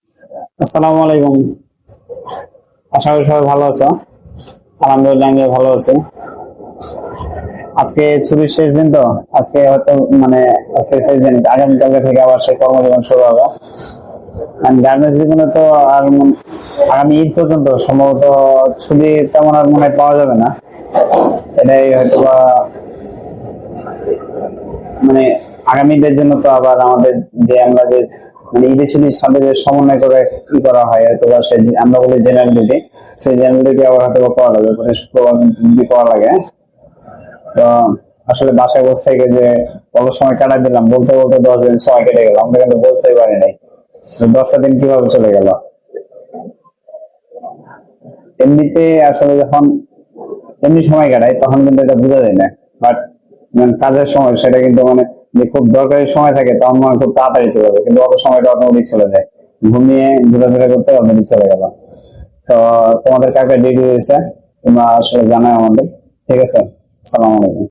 আসসালামু আলাইকুম। আশা করি সবাই ভালো আছো। আলহামদুলিল্লাহ আমি ভালো আছি। আজকে ছুটির শেষ দিন তো, আজকে হয়তো মানে আজকে শেষ দিন, আগামীকালকে থেকে আবার সেই কর্মজীবন শুরু হবে। গার্মেন্টস জীবনে তো আর আগামী ঈদ পর্যন্ত সম্ভবত ছুটি তেমন আর মনে হয় পাওয়া যাবে না। এটাই হয়তো বা মানে আগামী ঈদের জন্য তো আবার আমাদের যে আমরা যে মানে ঈদের ছুটির সাথে যে সমন্বয় করে কি করা হয় হয়তো বা সে আমরা বলি জেনারেল ডিউটি, সেই জেনারেল ডিউটি আবার হয়তো বা করা লাগবে, মানে শুক্রবার ডিউটি করা লাগে। তো আসলে বাসায় বসে থেকে যে অল্প সময় কাটাই দিলাম, বলতে বলতে 10 দিন সময় কেটে গেল, আমরা কিন্তু বলতেই পারি নাই 10টা দিন কিভাবে চলে গেল। এমনিতে আসলে যখন এমনি সময় কাটাই তখন কিন্তু এটা বোঝা যায় না, বাট কাজের সময় সেটা কিন্তু মানে যে খুব দরকারি সময় থাকে তখন মনে হয় খুব তাড়াতাড়ি চলে যায়, কিন্তু অত সময়টা অটোমেটিক চলে যায়। ঘুমিয়ে ঘোরাফেরা করতে অটোমেটিক চলে গেল। তো তোমাদের কাকে ডিউটি হয়েছে তোমরা আসলে জানাও আমাদের। ঠিক আছে, আসসালামু আলাইকুম।